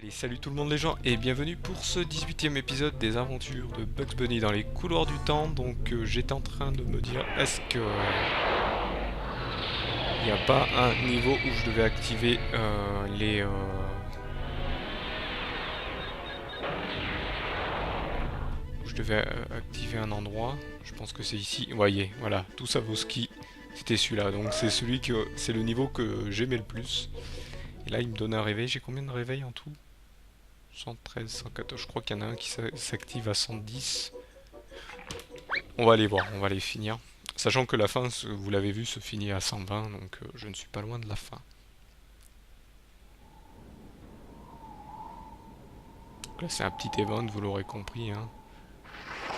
Allez, salut tout le monde les gens et bienvenue pour ce 18e épisode des aventures de Bugs Bunny dans les couloirs du temps. Donc j'étais en train de me dire, est-ce que il n'y a pas un niveau où je devais activer où je devais activer un endroit. Je pense que c'est ici. Voyez, voilà, tout ça vaut ski. C'était celui-là, donc c'est le niveau que j'aimais le plus. Et là il me donne un réveil. J'ai combien de réveils en tout? 113, 114, je crois qu'il y en a un qui s'active à 110. On va aller voir, on va aller finir. Sachant que la fin, vous l'avez vu, se finit à 120, donc je ne suis pas loin de la fin. Donc là c'est un petit event, vous l'aurez compris. Hein.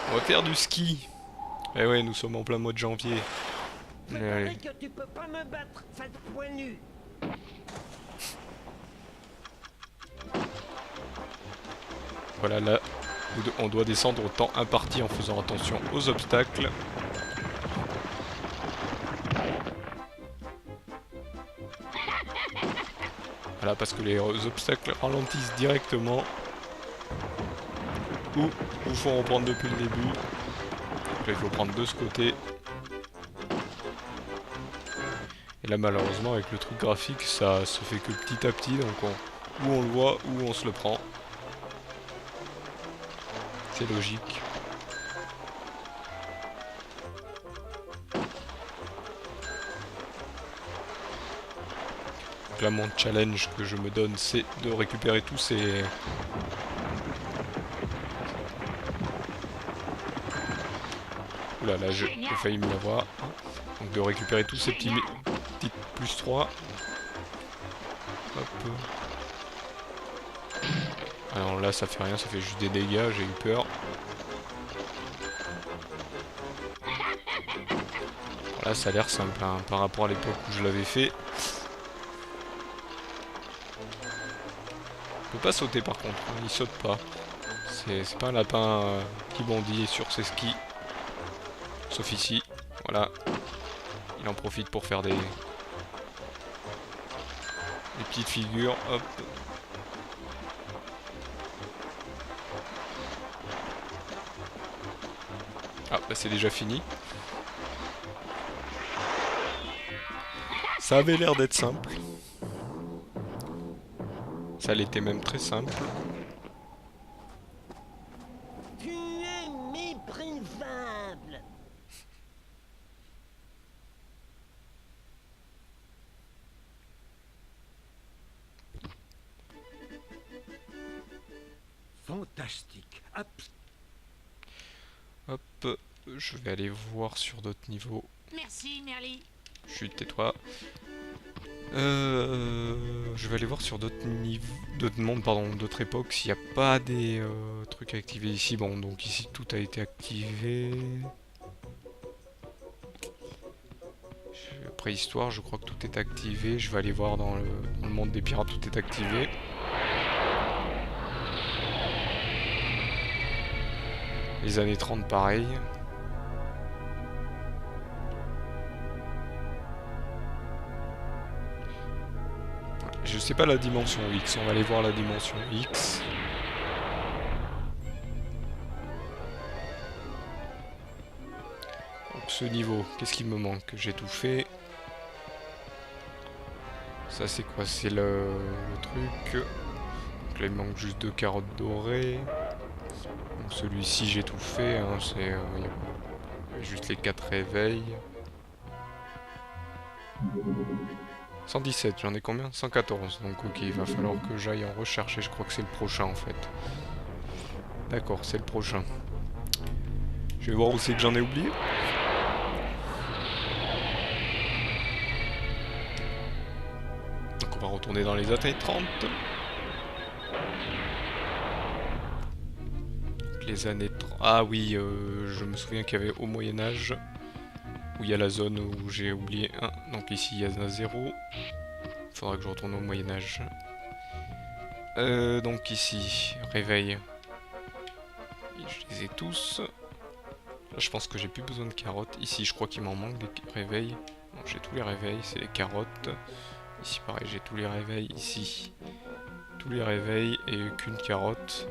On va faire du ski. Eh ouais, nous sommes en plein mois de janvier. C'est pareil que tu peux pas me battre, face point nu. Voilà, là, on doit descendre au temps imparti en faisant attention aux obstacles. Voilà, parce que les obstacles ralentissent directement. Ou vous font reprendre depuis le début. Donc là, il faut prendre de ce côté. Et là, malheureusement, avec le truc graphique, ça se fait que petit à petit. Donc, ou on le voit, ou on se le prend. C'est logique. Donc là, mon challenge que je me donne, c'est de récupérer tous ces... Oula, là, j'ai failli me l'avoir. Donc de récupérer tous ces petits plus 3. Hop. Alors là, ça fait rien, ça fait juste des dégâts, j'ai eu peur. Là, ça a l'air simple hein, par rapport à l'époque où je l'avais fait. Il peut pas sauter par contre, hein, il saute pas. C'est pas un lapin qui bondit sur ses skis. Sauf ici, voilà. Il en profite pour faire des petites figures, hop. Ah, bah c'est déjà fini. Ça avait l'air d'être simple. Ça l'était même très simple. Tu es méprisable. Fantastique. Hop, je vais aller voir sur d'autres niveaux. Merci, Merly. Chut, tais-toi. Je vais aller voir sur d'autres niveaux, d'autres mondes, pardon, d'autres époques, s'il n'y a pas des trucs à activer ici. Bon, donc ici tout a été activé. Préhistoire, je crois que tout est activé. Je vais aller voir dans le monde des pirates, tout est activé. Les années 30, pareil. Je sais pas la dimension X, on va aller voir la dimension X. Donc ce niveau, qu'est-ce qui me manque? J'ai tout fait. Ça c'est quoi? C'est le truc. Donc là il me manque juste 2 carottes dorées. Donc celui-ci j'ai tout fait, hein, c'est juste les 4 réveils. 117, j'en ai combien? 114, donc ok, il va falloir que j'aille en rechercher, je crois que c'est le prochain en fait. D'accord, c'est le prochain. Je vais voir où c'est que j'en ai oublié. Donc on va retourner dans les années 30. Les années 30... Ah oui, je me souviens qu'il y avait au Moyen-Âge, où il y a la zone où j'ai oublié 1. Donc ici il y en a 0. Il faudra que je retourne au Moyen-Âge. Donc ici, réveil. Je les ai tous. Là je pense que j'ai plus besoin de carottes. Ici je crois qu'il m'en manque des réveils. J'ai tous les réveils, c'est les carottes. Ici pareil, j'ai tous les réveils. Ici, tous les réveils et qu'une carotte.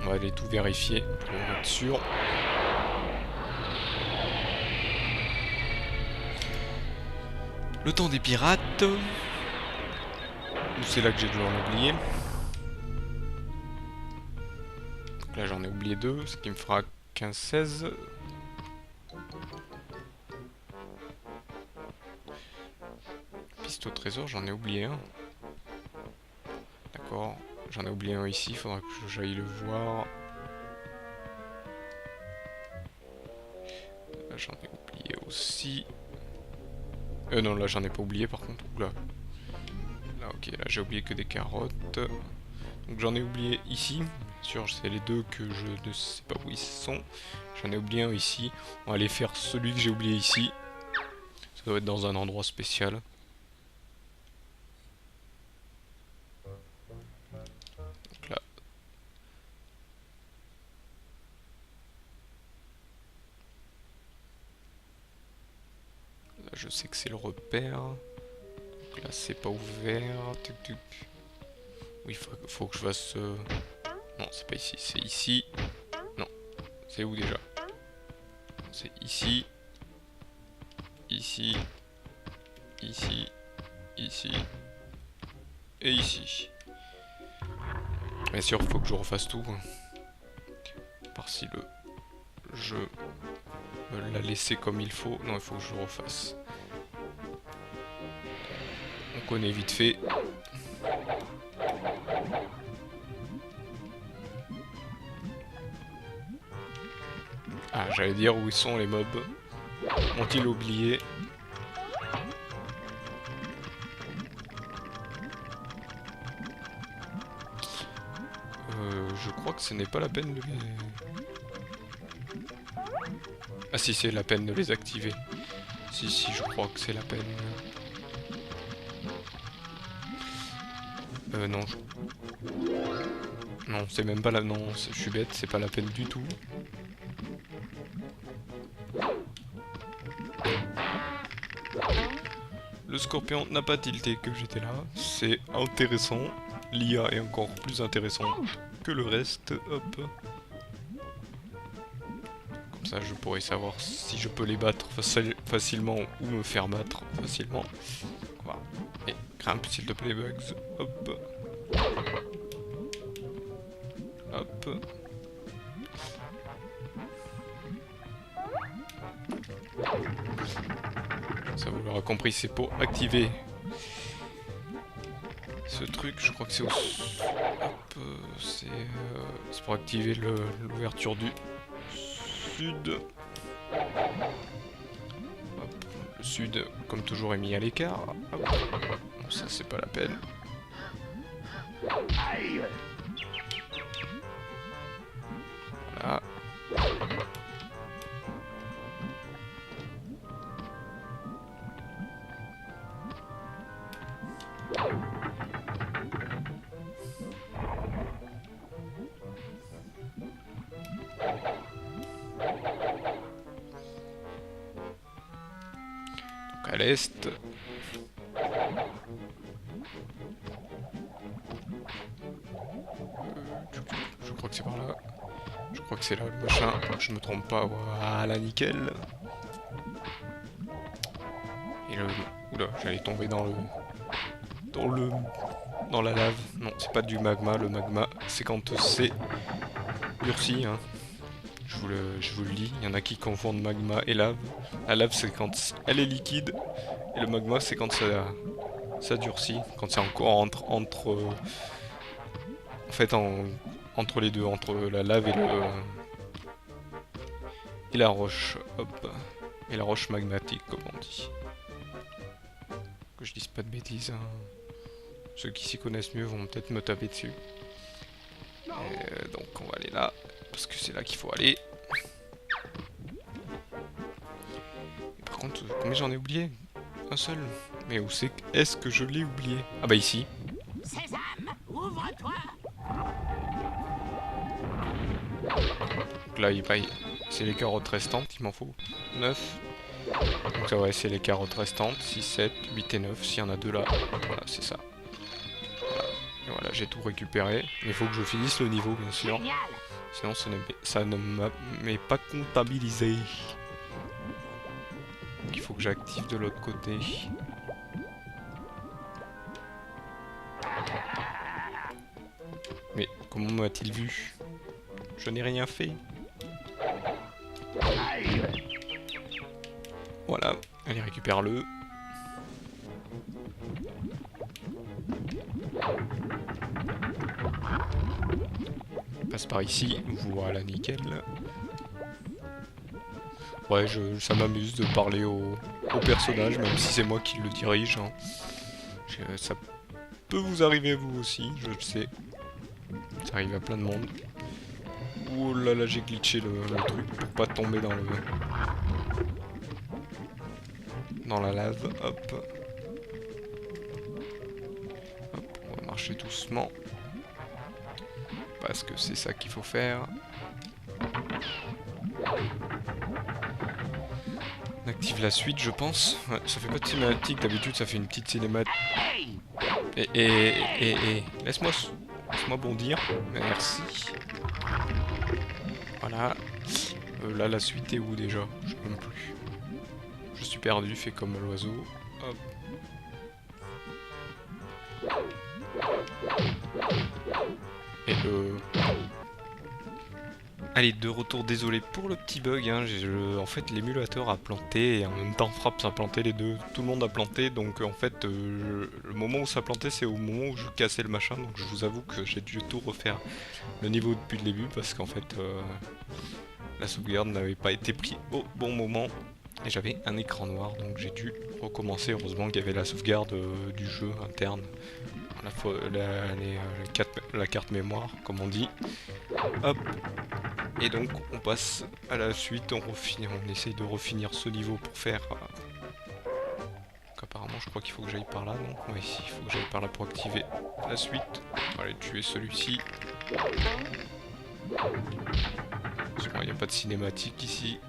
On va aller tout vérifier pour être sûr. Le temps des pirates. C'est là que j'ai dû en oublier. Donc là j'en ai oublié 2, ce qui me fera 15-16. Piste au trésor, j'en ai oublié un. D'accord, j'en ai oublié un ici, il faudra que j'aille le voir. Là j'en ai oublié aussi. Non, là j'en ai pas oublié par contre. Oula. Là, ok, là j'ai oublié que des carottes. Donc j'en ai oublié ici. Bien sûr, c'est les 2 que je ne sais pas où ils sont. J'en ai oublié un ici. On va aller faire celui que j'ai oublié ici. Ça doit être dans un endroit spécial. Donc là. Là je sais que c'est le repère. Donc là c'est pas ouvert. Tuc, tuc. Oui, faut que je fasse... Non, c'est pas ici, c'est ici. Non, c'est où déjà? C'est ici. Ici. Ici. Ici. Et ici. Bien sûr, faut que je refasse tout. Par si le jeu me l'a laissé comme il faut. Non, il faut que je refasse. On connaît vite fait. Ah, j'allais dire où ils sont les mobs. Ont-ils oublié? Je crois que ce n'est pas la peine de les... Ah si, c'est la peine de les activer. Si, je crois que c'est la peine. Non. Non, c'est même pas la... Non, je suis bête, c'est pas la peine du tout. Le scorpion n'a pas tilté que j'étais là. C'est intéressant. L'IA est encore plus intéressant que le reste. Hop. Comme ça, je pourrais savoir si je peux les battre facilement ou me faire battre facilement. Voilà. Et grimpe s'il te plaît, Bugs. Hop. Hop. Ça, vous l'aurez compris, c'est pour activer ce truc. Je crois que c'est au... Hop, c'est pour activer l'ouverture du sud. Hop, le sud, comme toujours, est mis à l'écart. Bon, ça, c'est pas la peine. Voilà. Donc à l'est. Je crois que c'est par là. Je crois que c'est là le machin. Je me trompe pas. Voilà, nickel. Et le... Oula, j'allais tomber dans la lave. Non, c'est pas du magma. Le magma, c'est quand c'est durci. Hein. Je vous le dis. Il y en a qui confondent magma et lave. La lave, c'est quand elle est liquide. Et le magma, c'est quand ça durcit. Quand c'est encore entre les deux. Entre la lave et la roche. Hop. Et la roche magmatique, comme on dit. Que je dise pas de bêtises. Hein. Ceux qui s'y connaissent mieux vont peut-être me taper dessus. Donc on va aller là. Parce que c'est là qu'il faut aller. Et par contre, combien j'en ai oublié? Un seul. Mais où c'est est-ce que je l'ai oublié? Ah bah ici. Sésame, ouvre-toi. Donc là, c'est les carottes restantes, il m'en faut 9. Donc ça va, c'est les carottes restantes, 6, 7, 8 et 9, s'il y en a deux là. Voilà, c'est ça. Et voilà, j'ai tout récupéré. Mais il faut que je finisse le niveau, bien sûr. Génial. Sinon, ça ne m'est pas comptabilisé. Donc il faut que j'active de l'autre côté. Mais comment m'a-t-il vu? Je n'ai rien fait. Voilà, allez, récupère-le. Passe par ici, voilà, nickel. Ouais, ça m'amuse de parler au personnage, même si c'est moi qui le dirige. Hein. Ça peut vous arriver vous aussi, je le sais. Ça arrive à plein de monde. Oh là là, j'ai glitché le truc pour pas tomber dans la lave. Hop. Hop, on va marcher doucement. Parce que c'est ça qu'il faut faire. On active la suite, je pense. Ouais, ça fait pas de cinématique, d'habitude ça fait une petite cinématique. Et laisse-moi bondir. Merci. Voilà. Là, la suite est où déjà? Je sais même plus. Je suis perdu, fait comme l'oiseau. Hop. Et allez, de retour, désolé pour le petit bug, hein, en fait l'émulateur a planté et en même temps Fraps a planté les deux, tout le monde a planté, donc en fait le moment où ça plantait c'est au moment où je cassais le machin, donc je vous avoue que j'ai dû tout refaire le niveau depuis le début parce qu'en fait la sauvegarde n'avait pas été prise au bon moment et j'avais un écran noir, donc j'ai dû recommencer. Heureusement qu'il y avait la sauvegarde du jeu interne, la carte mémoire comme on dit. Hop. Et donc on passe à la suite, on essaye de refinir ce niveau pour faire... Donc apparemment je crois qu'il faut que j'aille par là, non? Oui, il faut que j'aille par là pour activer la suite. On va aller tuer celui-ci. Il n'y a pas de cinématique ici.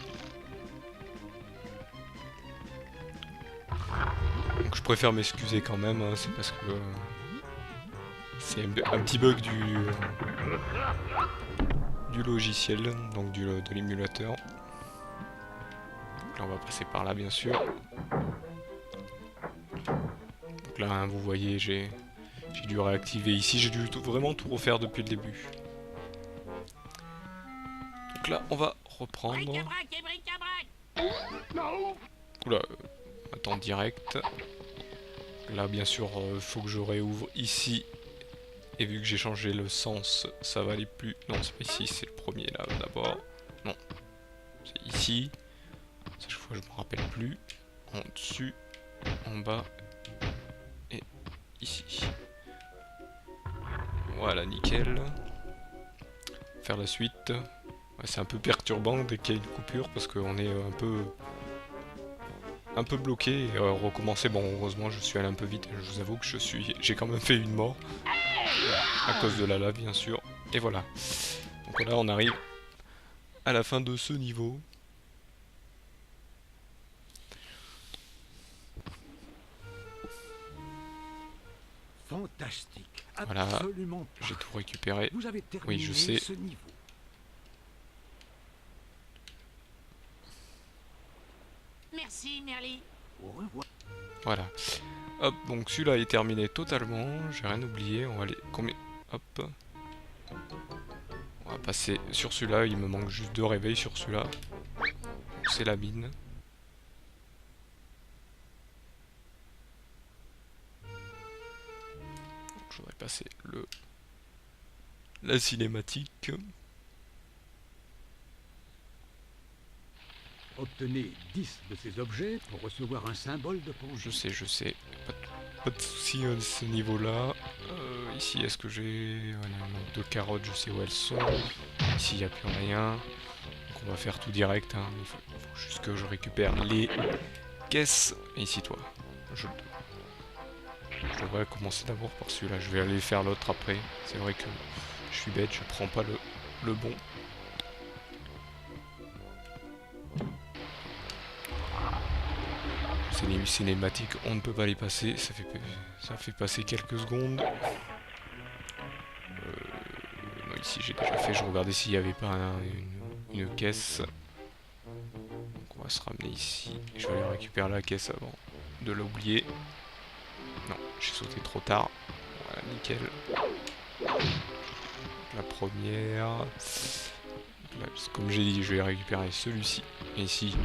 Donc je préfère m'excuser quand même, hein, c'est parce que... c'est un petit bug du logiciel, donc de l'émulateur. Là on va passer par là bien sûr. Donc là hein, vous voyez j'ai dû réactiver ici, j'ai dû vraiment tout refaire depuis le début. Donc là on va reprendre. Oula, attends direct. Là bien sûr faut que je réouvre ici. Et vu que j'ai changé le sens, ça va aller plus... Non, c'est pas ici, c'est le premier là d'abord. Non, c'est ici. Cette fois, je me rappelle plus. En dessus, en bas et ici. Voilà, nickel. Faire la suite. Ouais, c'est un peu perturbant dès qu'il y a une coupure parce qu'on est un peu bloqué et recommencer. Bon, heureusement, je suis allé un peu vite. Je vous avoue que j'ai quand même fait une mort. À cause de la lave bien sûr. Et voilà. Donc là on arrive à la fin de ce niveau. Fantastique. Voilà. Absolument. J'ai tout récupéré. Vous avez terminé oui je sais. ce niveau. Merci, Merly. Au revoir. Voilà. Hop, donc celui-là est terminé totalement. J'ai rien oublié. On va aller... Combien... Hop. On va passer sur celui-là. Il me manque juste 2 réveils sur celui-là. C'est la mine. Je voudrais passer la cinématique. Obtenez 10 de ces objets pour recevoir un symbole de Je penchant. sais. Pas de soucis à ce niveau-là. Ici, est-ce que j'ai... deux carottes, je sais où elles sont. Ici, il n'y a plus rien. Donc on va faire tout direct. Hein. Il faut juste que je récupère les caisses. Et ici, toi. Je devrais commencer d'abord par celui-là. Je vais aller faire l'autre après. C'est vrai que je suis bête, je prends pas le bon. C'est les cinématiques, on ne peut pas les passer, ça fait passer quelques secondes. Non, ici j'ai déjà fait, je regardais s'il n'y avait pas une caisse. Donc on va se ramener ici, je vais aller récupérer la caisse avant de l'oublier. Non, j'ai sauté trop tard. Voilà, nickel. La première. Là, comme j'ai dit, je vais récupérer celui-ci. Et ici.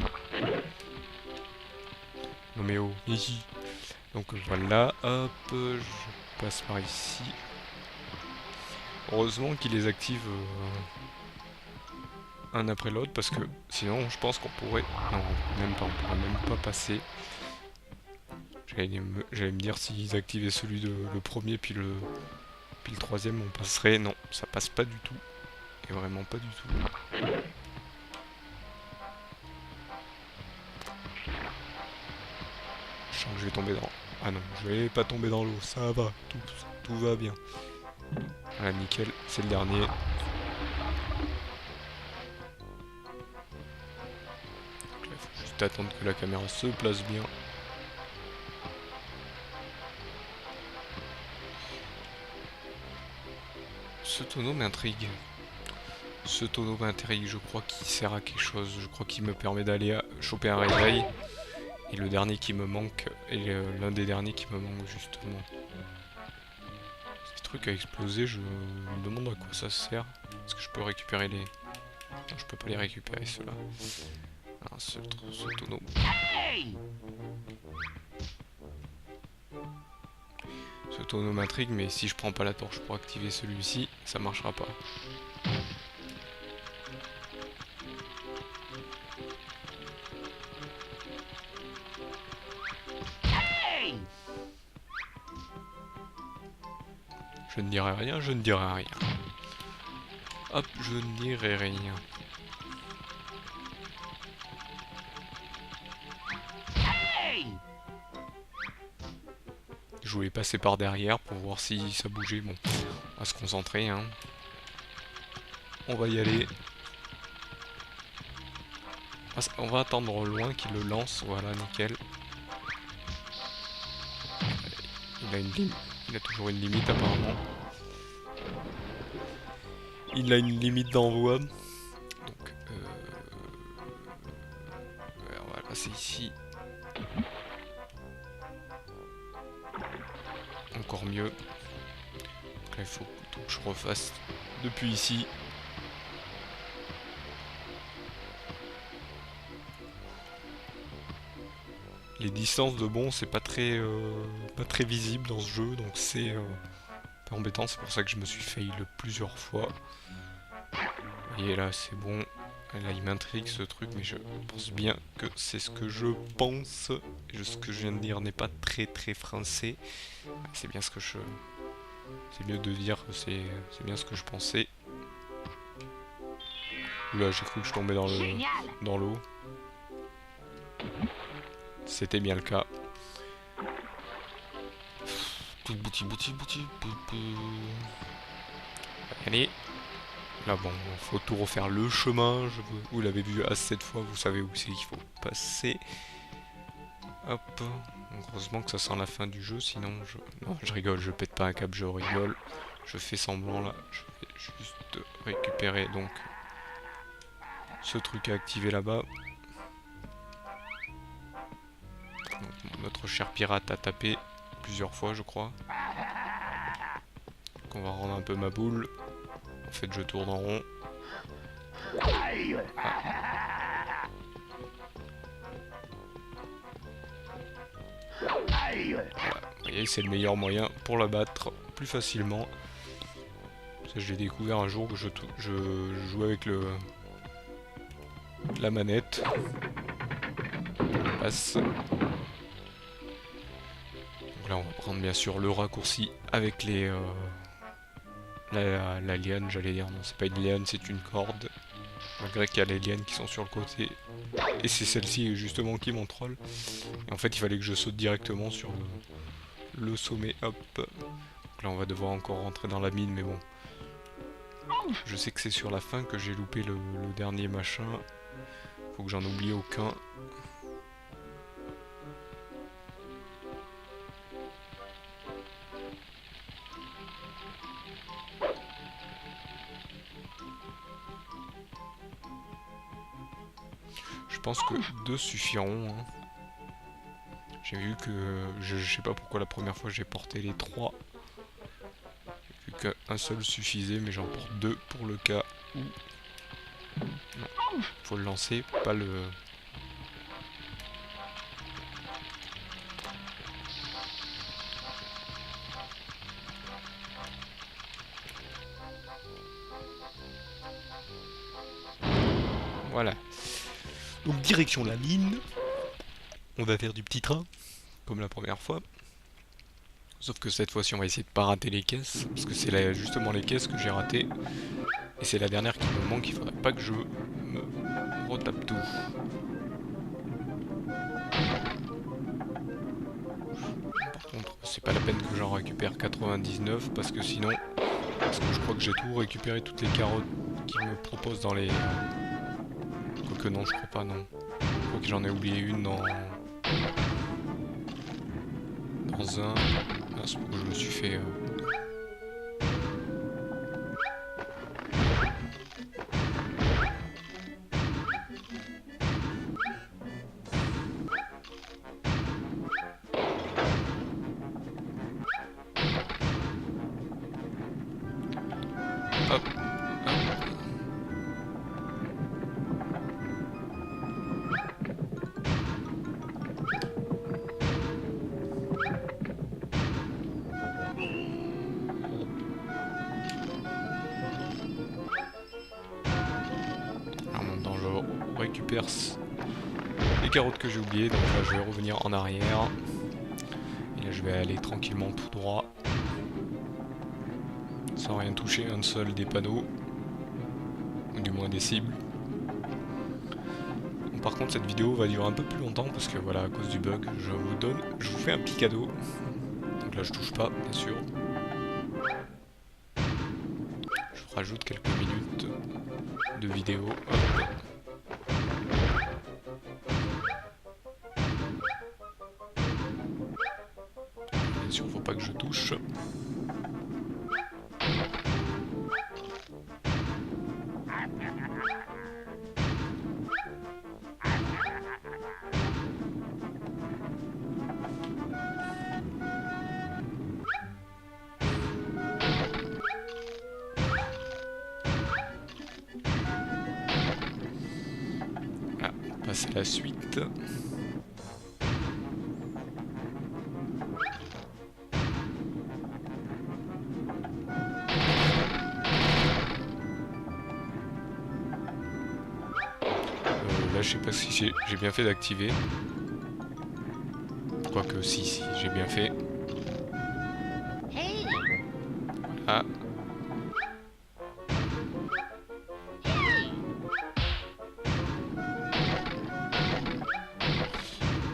Non mais oh, ici. Donc voilà, hop, je passe par ici. Heureusement qu'il les active un après l'autre, parce que sinon je pense qu'on pourrait... Non, même pas, on pourrait même pas passer. J'allais me dire s'ils activaient celui de le premier puis le troisième on passerait. Non, ça passe pas du tout. Et vraiment pas du tout. Je sens que je vais tomber dans... Ah non, je vais pas tomber dans l'eau, ça va, tout va bien. Voilà, nickel, c'est le dernier. Donc là, il faut juste attendre que la caméra se place bien. Ce tonneau m'intrigue. Ce tonneau m'intrigue, je crois qu'il sert à quelque chose. Je crois qu'il me permet d'aller choper un réveil. Et le dernier qui me manque, et l'un des derniers qui me manque justement. Ces trucs à exploser, je me demande à quoi ça sert. Est-ce que je peux récupérer les... Non, je peux pas les récupérer ceux-là. Ah, ce tonneau. Ce tonneau m'intrigue, mais si je prends pas la torche pour activer celui-ci, ça marchera pas. Je ne dirai rien, je ne dirai rien. Hop, je ne dirai rien. Je voulais passer par derrière pour voir si ça bougeait. Bon, on va se concentrer, hein. On va y aller. On va attendre au loin qu'il le lance. Voilà, nickel. Il a toujours une limite apparemment. Il a une limite d'envoi. Donc, on va passer ici. Encore mieux. Donc là, il faut que je refasse depuis ici. Les distances de bond, c'est pas très visible dans ce jeu, donc c'est un peu embêtant. C'est pour ça que je me suis fail plusieurs fois. Vous voyez là, c'est bon. Là, il m'intrigue ce truc, mais je pense bien que c'est ce que je pense. Et ce que je viens de dire n'est pas très français. C'est bien ce que je... C'est mieux de dire que c'est bien ce que je pensais. Oula, j'ai cru que je tombais dans l'eau. C'était bien le cas. Allez. Là bon, faut tout refaire le chemin. Vous l'avez vu assez de fois, vous savez où c'est qu'il faut passer. Hop. Heureusement que ça sent la fin du jeu, sinon je... Non, je rigole, je pète pas un câble, je rigole. Je fais semblant là. Je vais juste récupérer donc ce truc à activer là-bas. Notre cher pirate a tapé plusieurs fois, je crois. Donc on va rendre un peu ma boule. En fait, je tourne en rond. Ah. Voilà. Vous voyez, c'est le meilleur moyen pour la battre plus facilement. Ça, je l'ai découvert un jour que je jouais avec la manette. On passe. Là, on va prendre bien sûr le raccourci avec les la liane, j'allais dire. Non, c'est pas une liane, c'est une corde. Malgré qu'il y a les lianes qui sont sur le côté. Et c'est celle-ci justement qui m'en troll. Et en fait, il fallait que je saute directement sur le sommet. Hop. Donc là, on va devoir encore rentrer dans la mine, mais bon. Je sais que c'est sur la fin que j'ai loupé le dernier machin. Faut que j'en oublie aucun. Je pense que 2 suffiront. Hein. J'ai vu que... Je sais pas pourquoi la première fois j'ai porté les 3. J'ai vu qu'un seul suffisait, mais j'en porte 2 pour le cas où... Non, faut le lancer, pas le... Voilà. Donc direction la mine. On va faire du petit train, comme la première fois. Sauf que cette fois-ci on va essayer de pas rater les caisses, parce que c'est justement les caisses que j'ai ratées. Et c'est la dernière qui me manque, il faudrait pas que je me retape tout. Par contre, c'est pas la peine que j'en récupère 99, parce que sinon... Parce que je crois que j'ai tout récupéré, toutes les carottes qu'ils me proposent dans les... Quoique non, je crois pas, non. Je crois que j'en ai oublié une dans un... Ah, c'est pourquoi je me suis fait... Hop, hop. Alors maintenant je récupère les carottes que j'ai oubliées, donc là je vais revenir en arrière. Et là je vais aller tranquillement tout droit. Sans rien toucher un seul des panneaux. Ou du moins des cibles. Par contre cette vidéo va durer un peu plus longtemps parce que voilà, à cause du bug, je vous fais un petit cadeau. Donc là je touche pas, bien sûr. Je vous rajoute quelques minutes de vidéo. Hop. Bien sûr, faut pas que je touche. C'est la suite. Là, je sais pas si j'ai bien fait d'activer. Quoique, si, j'ai bien fait. Voilà.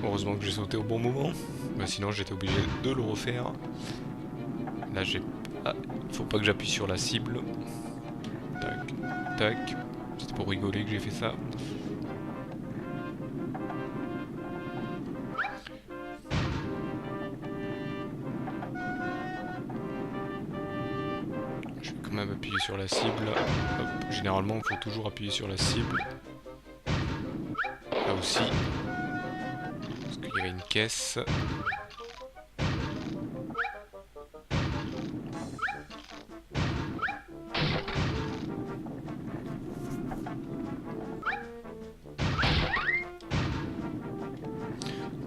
Heureusement que j'ai sauté au bon moment. Bah, sinon, j'étais obligé de le refaire. Là, j'ai... Ah, il faut pas que j'appuie sur la cible. Tac, tac. C'était pour rigoler que j'ai fait ça. Je vais quand même appuyer sur la cible. Hop. Généralement, il faut toujours appuyer sur la cible. Là aussi. Parce qu'il y avait une caisse.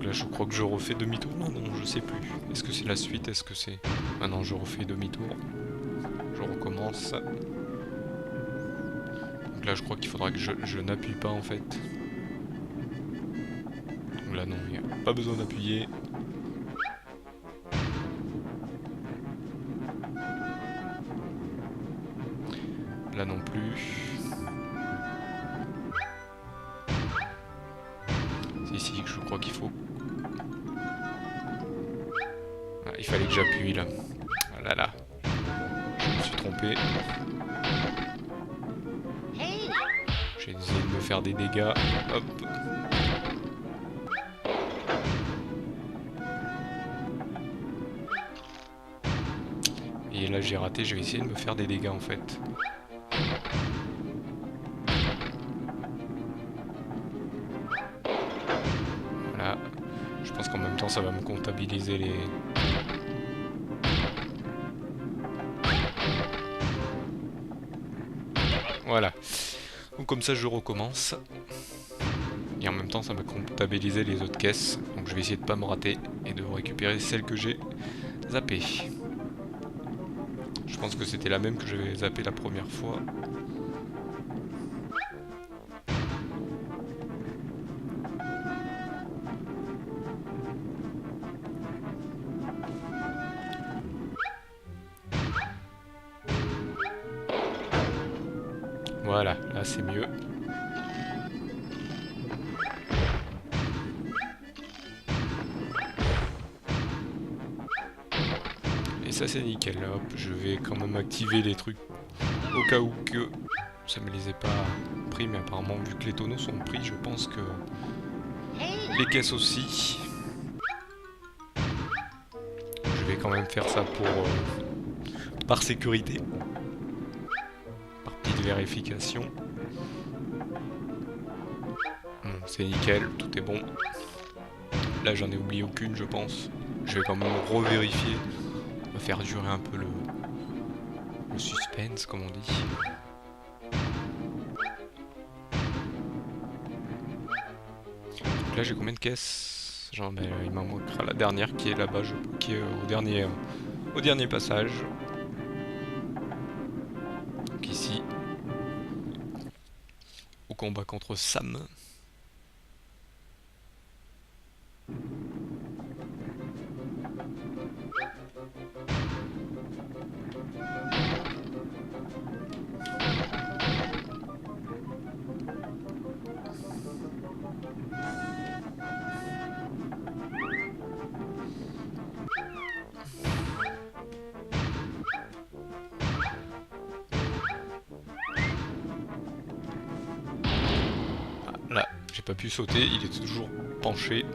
Là, je crois que je refais demi-tour. Non, je sais plus. Est-ce que c'est la suite? Est-ce que c'est... Ah non, je refais demi-tour. Je recommence. Donc là, je crois qu'il faudra que je n'appuie pas, en fait. Donc là, non, il n'y a pas besoin d'appuyer. Là non plus. C'est ici que je crois qu'il faut. Ah, il fallait que j'appuie là. Voilà là. Je me suis trompé. J'ai essayé de me faire des dégâts. Hop. Et là j'ai raté, je vais essayer de me faire des dégâts en fait. Normalement ça va me comptabiliser les... Voilà. Donc comme ça je recommence. Et en même temps ça va comptabiliser les autres caisses. Donc je vais essayer de pas me rater et de récupérer celle que j'ai zappée. Je pense que c'était la même que j'avais zappée la première fois. Voilà, là c'est mieux. Et ça c'est nickel. Hop, je vais quand même activer les trucs au cas où que ça me les ait pas pris, mais apparemment vu que les tonneaux sont pris, je pense que les caisses aussi. Je vais quand même faire ça pour par sécurité, par petite vérification. Bon, c'est nickel, tout est bon. Là j'en ai oublié aucune je pense. Je vais quand même revérifier. On va faire durer un peu le suspense comme on dit. Donc là j'ai combien de caisses? Genre, ben, il m'en manquera la dernière qui est là-bas, qui est au dernier passage. Donc ici, au combat contre Sam. Là, j'ai pas pu sauter, il est toujours penché.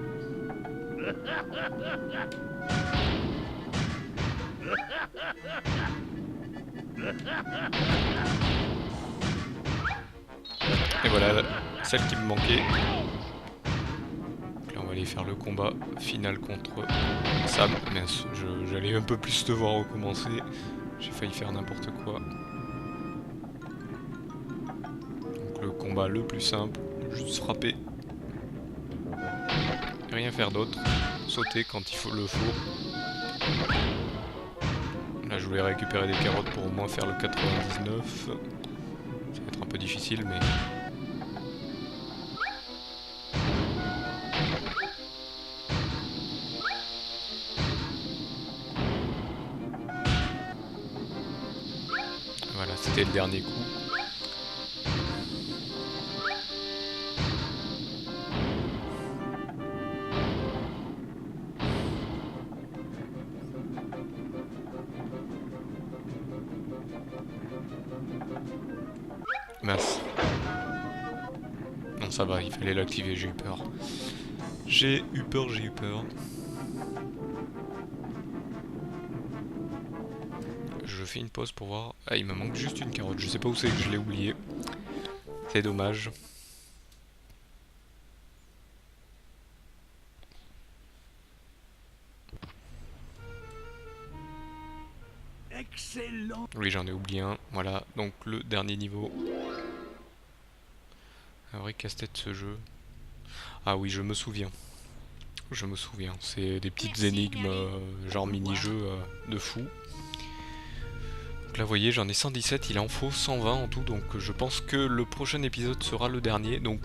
Et voilà, celle qui me manquait. Donc là, on va aller faire le combat final contre Sam. Mince, j'allais un peu plus devoir recommencer. J'ai failli faire n'importe quoi. Donc le combat le plus simple. Juste frapper. Et rien faire d'autre. Sauter quand il faut le faut. Là je voulais récupérer des carottes pour au moins faire le 99. Ça va être un peu difficile mais... Voilà, c'était le dernier coup. Mince. Non, ça va, il fallait l'activer, j'ai eu peur. J'ai eu peur. Je fais une pause pour voir... Ah, il me manque juste une carotte, je sais pas où c'est que je l'ai oublié. C'est dommage. Excellent. Oui, j'en ai oublié un. Voilà, donc le dernier niveau. Un vrai casse-tête ce jeu. Ah oui, je me souviens. Je me souviens. C'est des petites énigmes, genre mini-jeux de fou. Donc là, vous voyez, j'en ai 117. Il en faut 120 en tout. Donc je pense que le prochain épisode sera le dernier. Donc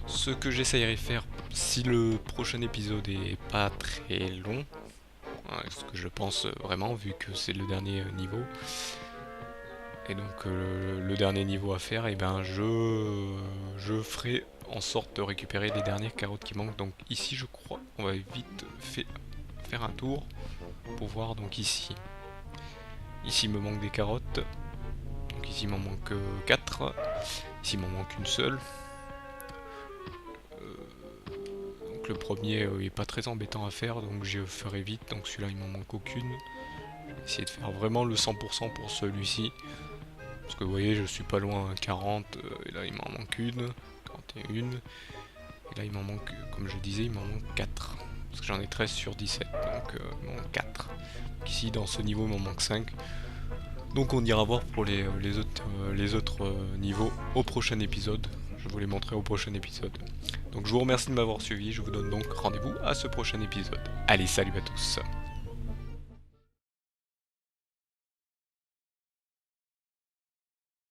ce que j'essayerai de faire, si le prochain épisode est pas très long, ce que je pense vraiment, vu que c'est le dernier niveau. Et donc le dernier niveau à faire, et ben je ferai en sorte de récupérer les dernières carottes qui manquent. Donc ici je crois, on va vite faire un tour pour voir. Donc ici il me manque des carottes. Donc ici il m'en manque 4. Ici il m'en manque une seule. Donc le premier est pas très embêtant à faire, donc je ferai vite. Donc celui-là il m'en manque aucune. Je vais essayer de faire vraiment le 100% pour celui-ci. Parce que vous voyez, je suis pas loin à 40, et là il m'en manque une, 41, et là il m'en manque, comme je disais, il m'en manque 4. parce que j'en ai 13 sur 17, donc il m'en manque 4. Donc ici dans ce niveau il m'en manque 5. Donc on ira voir pour les autres niveaux au prochain épisode. Je vous les montrerai au prochain épisode. Donc je vous remercie de m'avoir suivi, je vous donne donc rendez-vous à ce prochain épisode. Allez, salut à tous.